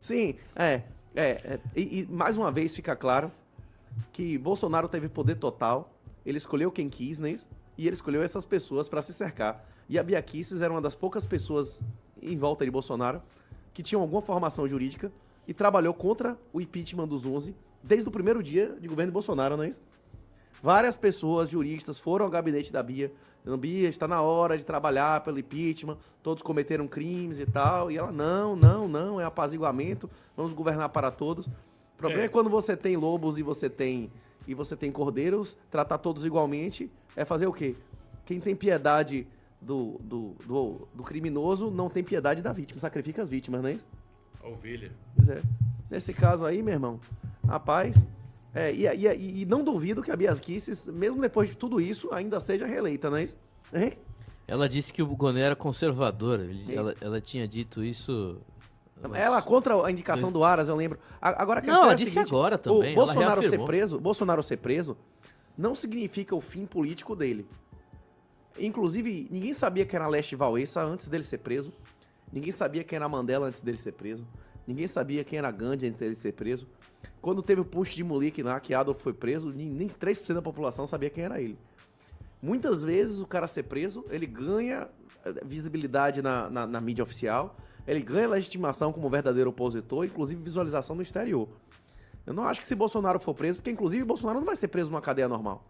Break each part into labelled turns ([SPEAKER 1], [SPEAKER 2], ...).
[SPEAKER 1] Sim, e mais uma vez fica claro que Bolsonaro teve poder total, ele escolheu quem quis, não é isso? E ele escolheu essas pessoas para se cercar. E a Bia Kicis era uma das poucas pessoas em volta de Bolsonaro que tinham alguma formação jurídica e trabalhou contra o impeachment dos 11 desde o primeiro dia de governo de Bolsonaro, não é isso? Várias pessoas, juristas, foram ao gabinete da Bia, dizendo, Bia, está na hora de trabalhar pelo impeachment, todos cometeram crimes e tal. E ela, não, é apaziguamento, vamos governar para todos. O problema é quando você tem lobos e você tem cordeiros, tratar todos igualmente, é fazer o quê? Quem tem piedade do criminoso não tem piedade da vítima, sacrifica as vítimas, não é isso?
[SPEAKER 2] A ovelha.
[SPEAKER 1] Pois é. Nesse caso aí, meu irmão, rapaz... E não duvido que a Bia Kicis, mesmo depois de tudo isso, ainda seja reeleita, não é isso? Hein?
[SPEAKER 3] Ela disse que o Boné era conservador. Ela tinha dito isso...
[SPEAKER 1] Ela contra a indicação do Aras, eu lembro. Agora a questão
[SPEAKER 3] não, ela
[SPEAKER 1] é a
[SPEAKER 3] disse
[SPEAKER 1] seguinte,
[SPEAKER 3] agora também.
[SPEAKER 1] O Bolsonaro ser preso não significa o fim político dele. Inclusive, ninguém sabia quem era Leste Valesa antes dele ser preso. Ninguém sabia quem era Mandela antes dele ser preso. Ninguém sabia quem era Gandhi antes dele ser preso. Quando teve o push de Mulik lá, que Adolf foi preso, nem 3% da população sabia quem era ele. Muitas vezes o cara ser preso, ele ganha visibilidade na mídia oficial, ele ganha legitimação como verdadeiro opositor, inclusive visualização no exterior. Eu não acho que se Bolsonaro for preso, porque inclusive Bolsonaro não vai ser preso numa cadeia normal.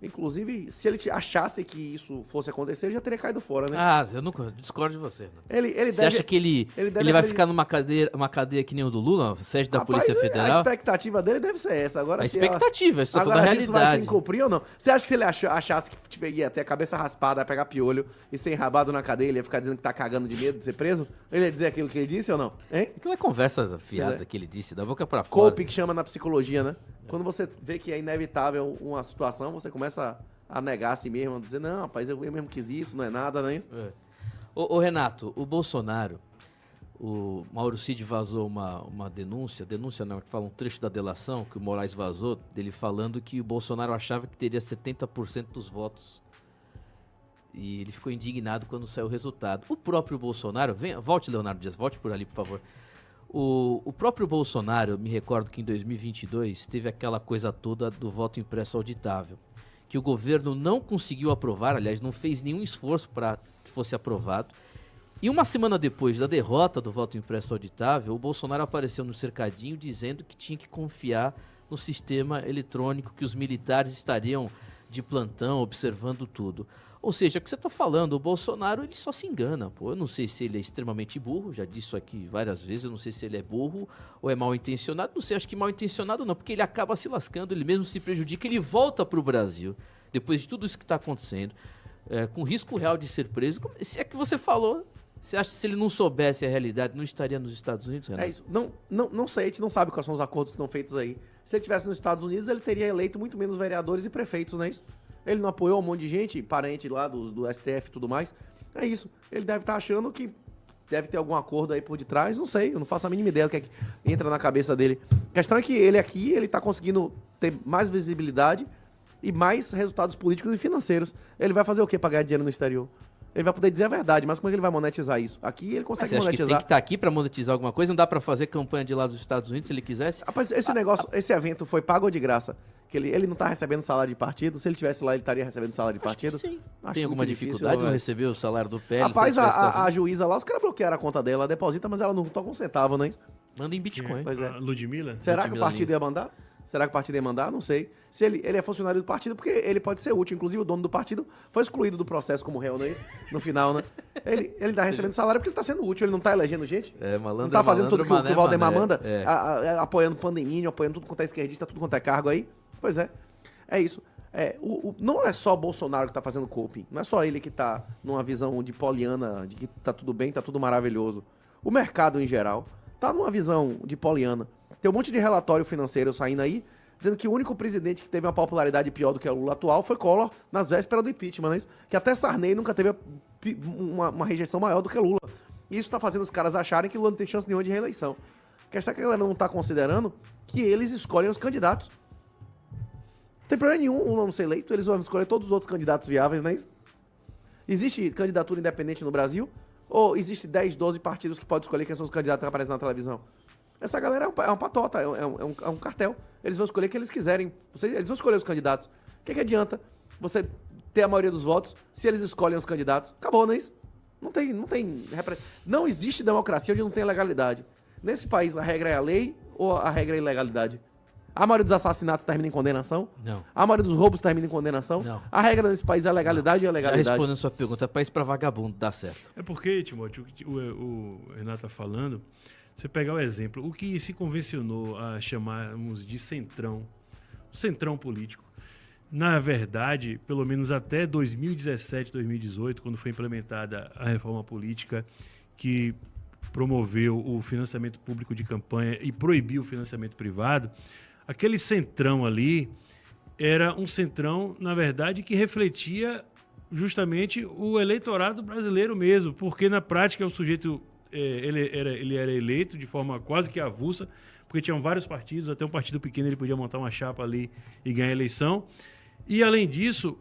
[SPEAKER 1] Inclusive, se ele achasse que isso fosse acontecer, ele já teria caído fora, né?
[SPEAKER 3] Ah, eu não discordo de você. Né?
[SPEAKER 1] Você
[SPEAKER 3] acha que ele vai ficar numa cadeia que nem o do Lula, sede da Polícia Federal?
[SPEAKER 1] A expectativa dele deve ser essa. Agora,
[SPEAKER 3] a expectativa, isso
[SPEAKER 1] agora
[SPEAKER 3] da
[SPEAKER 1] se isso vai
[SPEAKER 3] realidade.
[SPEAKER 1] se cumprir ou não? Você acha que se ele achasse que ia ter a cabeça raspada, ia pegar piolho e ser enrabado na cadeia, ele ia ficar dizendo que tá cagando de medo de ser preso? Ele ia dizer aquilo que ele disse ou não? Hein?
[SPEAKER 3] Aquela conversa fiada que ele disse, da boca pra fora.
[SPEAKER 1] Cope que chama na psicologia, né? Quando você vê que é inevitável uma situação, você começa a negar a si mesmo, a dizer, não, rapaz, eu mesmo quis isso, não é nada, não é isso?
[SPEAKER 3] Ô Renato, o Bolsonaro, o Mauro Cid vazou uma denúncia não, que fala um trecho da delação que o Moraes vazou, dele falando que o Bolsonaro achava que teria 70% dos votos. E ele ficou indignado quando saiu o resultado. O próprio Bolsonaro, volte Leonardo Dias, volte por ali, por favor. O próprio Bolsonaro, eu me recordo que em 2022 teve aquela coisa toda do voto impresso auditável, que o governo não conseguiu aprovar, aliás, não fez nenhum esforço para que fosse aprovado. E uma semana depois da derrota do voto impresso auditável, o Bolsonaro apareceu no cercadinho dizendo que tinha que confiar no sistema eletrônico, que os militares estariam de plantão, observando tudo. Ou seja, o que você está falando, o Bolsonaro ele só se engana, pô. Eu não sei se ele é extremamente burro, já disse isso aqui várias vezes, eu não sei se ele é burro ou é mal intencionado, não sei, acho que mal intencionado não, porque ele acaba se lascando, ele mesmo se prejudica, ele volta para o Brasil, depois de tudo isso que está acontecendo, com risco real de ser preso. Se é que você falou, você acha que se ele não soubesse a realidade, não estaria nos Estados Unidos, Renato?
[SPEAKER 1] É isso. Não sei, a gente não sabe quais são os acordos que estão feitos aí. Se ele estivesse nos Estados Unidos, ele teria eleito muito menos vereadores e prefeitos, não é isso? Ele não apoiou um monte de gente, parente lá do STF e tudo mais. É isso. Ele deve estar achando que deve ter algum acordo aí por detrás. Não sei, eu não faço a mínima ideia do que é que entra na cabeça dele. A questão é que ele aqui, ele tá conseguindo ter mais visibilidade e mais resultados políticos e financeiros. Ele vai fazer o quê pra ganhar dinheiro no exterior? Ele vai poder dizer a verdade, mas como é que ele vai monetizar isso? Aqui ele consegue monetizar.
[SPEAKER 3] Você acha que tem que estar aqui pra monetizar alguma coisa? Não dá pra fazer campanha de lá dos Estados Unidos se ele quisesse?
[SPEAKER 1] Rapaz, esse evento foi pago ou de graça? Que ele não tá recebendo salário de partido. Se ele tivesse lá, ele estaria recebendo salário de partido.
[SPEAKER 3] Acho que sim.
[SPEAKER 1] Acho
[SPEAKER 3] Tem alguma
[SPEAKER 1] difícil,
[SPEAKER 3] dificuldade de receber o salário do PL?
[SPEAKER 1] Rapaz, a juíza lá, os caras bloquearam a conta dela, ela deposita, mas ela não toca um centavo, né?
[SPEAKER 3] Manda em Bitcoin.
[SPEAKER 1] Pois é.
[SPEAKER 2] A Ludmilla?
[SPEAKER 1] Será que o partido ia mandar? Será que o partido ia mandar? Não sei. Se ele é funcionário do partido, porque ele pode ser útil. Inclusive, o dono do partido foi excluído do processo como réu, né? No final, né? Ele tá recebendo salário porque ele tá sendo útil, ele não tá elegendo gente.
[SPEAKER 3] Malandro,
[SPEAKER 1] não tá fazendo tudo que o Valdemar manda,
[SPEAKER 3] é.
[SPEAKER 1] apoiando pandemia, apoiando tudo quanto é esquerdista, tudo quanto é cargo aí. Pois é. É isso. Não é só Bolsonaro que tá fazendo coping. Não é só ele que tá numa visão de poliana, de que tá tudo bem, tá tudo maravilhoso. O mercado, em geral, tá numa visão de poliana. Tem um monte de relatório financeiro saindo aí, dizendo que o único presidente que teve uma popularidade pior do que o Lula atual foi Collor nas vésperas do impeachment, né? Que até Sarney nunca teve uma rejeição maior do que Lula. E isso tá fazendo os caras acharem que Lula não tem chance nenhuma de reeleição. A questão é que a galera não tá considerando que eles escolhem os candidatos. Não tem problema nenhum um não ser eleito, eles vão escolher todos os outros candidatos viáveis, não é isso? Existe candidatura independente no Brasil? Ou existe 10, 12 partidos que podem escolher quem são os candidatos que aparecem na televisão? Essa galera é uma patota, é um cartel. Eles vão escolher o que eles quiserem. Eles vão escolher os candidatos. O que adianta você ter a maioria dos votos se eles escolhem os candidatos? Acabou, não é isso? Não existe democracia onde não tem legalidade. Nesse país, a regra é a lei ou a regra é a ilegalidade? A maioria dos assassinatos termina em condenação?
[SPEAKER 3] Não.
[SPEAKER 1] A maioria dos roubos termina em condenação?
[SPEAKER 3] Não.
[SPEAKER 1] A regra nesse país é a legalidade ou a legalidade?
[SPEAKER 3] Já respondendo a sua pergunta, é país pra vagabundo, dá certo.
[SPEAKER 2] É porque, Timóteo, o Renato está falando, você pegar o exemplo, o que se convencionou a chamarmos de centrão, o centrão político, na verdade, pelo menos até 2017, 2018, quando foi implementada a reforma política que promoveu o financiamento público de campanha e proibiu o financiamento privado, aquele centrão ali era um centrão, na verdade, que refletia justamente o eleitorado brasileiro mesmo, porque na prática o sujeito ele era eleito de forma quase que avulsa, porque tinham vários partidos, até um partido pequeno ele podia montar uma chapa ali e ganhar a eleição. E além disso,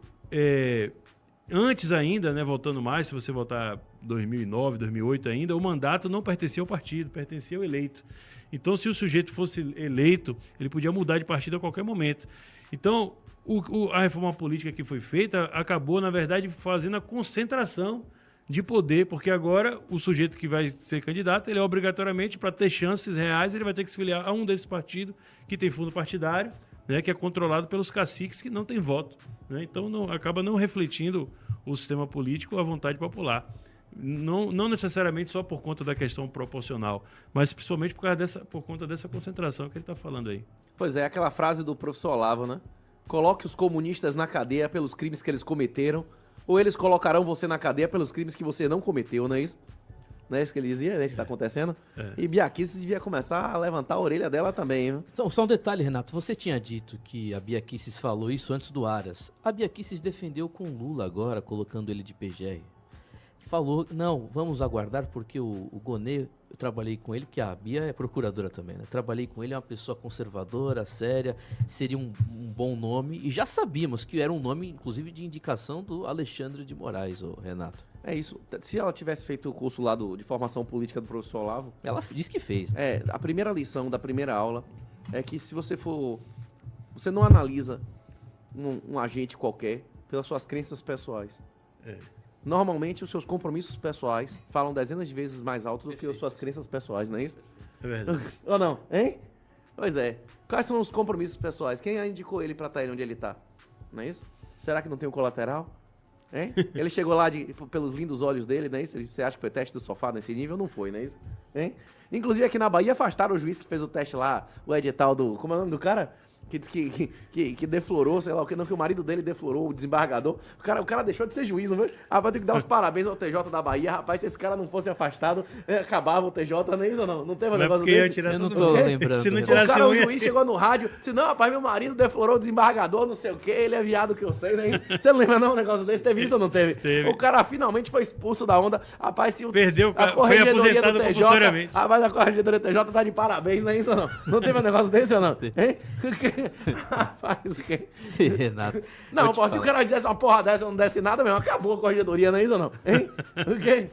[SPEAKER 2] antes ainda, né, voltando mais, se você voltar 2009, 2008 ainda, o mandato não pertencia ao partido, pertencia ao eleito. Então, se o sujeito fosse eleito, ele podia mudar de partido a qualquer momento. Então, a reforma política que foi feita acabou, na verdade, fazendo a concentração de poder, porque agora o sujeito que vai ser candidato, ele é obrigatoriamente, para ter chances reais, ele vai ter que se filiar a um desses partidos que tem fundo partidário, né, que é controlado pelos caciques que não têm voto. Né? Então, acaba não refletindo o sistema político à vontade popular. Não necessariamente só por conta da questão proporcional, mas principalmente por conta dessa concentração que ele está falando aí.
[SPEAKER 1] Pois é, aquela frase do professor Olavo, né? Coloque os comunistas na cadeia pelos crimes que eles cometeram, ou eles colocarão você na cadeia pelos crimes que você não cometeu, não é isso? Não é isso que ele dizia? Não é isso que está acontecendo? E Bia Kicis devia começar a levantar a orelha dela também, hein?
[SPEAKER 3] Só um detalhe, Renato. Você tinha dito que a Bia Kicis falou isso antes do Aras. A Bia Kicis defendeu com o Lula agora, colocando ele de PGR. Falou, não, vamos aguardar porque o Gonê, eu trabalhei com ele, porque a Bia é procuradora também, né? Trabalhei com ele, é uma pessoa conservadora, séria, seria um bom nome, e já sabíamos que era um nome, inclusive, de indicação do Alexandre de Moraes, o Renato.
[SPEAKER 1] É isso. Se ela tivesse feito o curso lá de formação política do professor Olavo...
[SPEAKER 3] Ela disse que fez. Né?
[SPEAKER 1] A primeira lição da primeira aula é que se você for... Você não analisa um agente qualquer pelas suas crenças pessoais. Normalmente, os seus compromissos pessoais falam dezenas de vezes mais alto do que as suas crenças pessoais, não é isso?
[SPEAKER 2] É verdade.
[SPEAKER 1] Ou não? Hein? Pois é. Quais são os compromissos pessoais? Quem indicou ele pra estar onde ele tá? Não é isso? Será que não tem um colateral? Hein? Ele chegou lá pelos lindos olhos dele, não é isso? Você acha que foi teste do sofá nesse nível? Não foi, não é isso? Hein? Inclusive, aqui na Bahia, afastaram o juiz que fez o teste lá, o edital do... Como é o nome do cara? Que disse que deflorou, sei lá o que, não, que o marido dele deflorou, o desembargador. O cara deixou de ser juiz, não foi? Rapaz, tem que dar os parabéns ao TJ da Bahia. Rapaz, se esse cara não fosse afastado, acabava o TJ, não é isso ou não? Não teve um negócio desse?
[SPEAKER 3] Eu não tô lembrando.
[SPEAKER 2] Se não
[SPEAKER 1] o juiz chegou no rádio, disse, não, rapaz, meu marido deflorou o desembargador, não sei o quê, ele é viado que eu sei, né? Você não lembra não um negócio desse? Teve isso ou não teve?
[SPEAKER 2] Teve.
[SPEAKER 1] O cara finalmente foi expulso da onda. Rapaz, se
[SPEAKER 2] Perdeu,
[SPEAKER 1] a corregedoria do
[SPEAKER 2] foi
[SPEAKER 1] TJ,
[SPEAKER 2] compulsoriamente.
[SPEAKER 1] rapaz, a corregedoria do TJ tá de parabéns, não é isso ou não? Não teve um negócio desse ou não? Hein? Rapaz, o quê?
[SPEAKER 3] Sim, Renato.
[SPEAKER 1] Não, pô, se o cara desse uma porra dessa e não desse nada mesmo, acabou a corregedoria, não é isso ou não? Hein? O quê?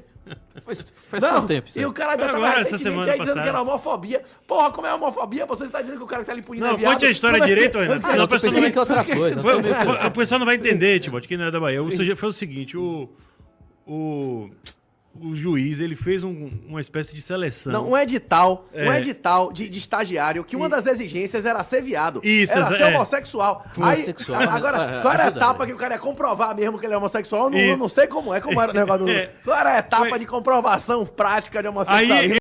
[SPEAKER 3] Faz
[SPEAKER 1] Não,
[SPEAKER 3] quanto tempo isso?
[SPEAKER 1] e o cara ainda tava
[SPEAKER 2] Agora, essa
[SPEAKER 1] recentemente
[SPEAKER 2] semana
[SPEAKER 1] aí dizendo
[SPEAKER 2] passada.
[SPEAKER 1] que era homofobia. Porra, como é homofobia? Você tá dizendo que o cara que tá ali punindo
[SPEAKER 2] Não,
[SPEAKER 1] é viado?
[SPEAKER 2] conte a história
[SPEAKER 1] Como é que-
[SPEAKER 2] direito, Renato.
[SPEAKER 3] Ah,
[SPEAKER 2] Senão
[SPEAKER 3] eu
[SPEAKER 2] a
[SPEAKER 3] tô
[SPEAKER 2] pessoa
[SPEAKER 3] pensando
[SPEAKER 2] não
[SPEAKER 3] que é outra coisa.
[SPEAKER 2] vai-
[SPEAKER 3] eu tô meio perdido.
[SPEAKER 2] a pessoa não vai entender, Timóteo, que não é da Bahia.
[SPEAKER 1] Sim.
[SPEAKER 2] Foi o seguinte, o juiz, ele fez uma espécie de seleção.
[SPEAKER 1] Não, um edital de estagiário, que uma das exigências era ser viado.
[SPEAKER 2] Isso,
[SPEAKER 1] era ser homossexual. Aí,
[SPEAKER 3] Homossexual.
[SPEAKER 1] agora, qual era a
[SPEAKER 3] Ajuda,
[SPEAKER 1] etapa
[SPEAKER 3] né?
[SPEAKER 1] que o cara ia comprovar mesmo que ele é homossexual? Eu
[SPEAKER 2] Isso.
[SPEAKER 1] não sei como era o negócio do... Qual era a etapa de comprovação prática de homossexualismo?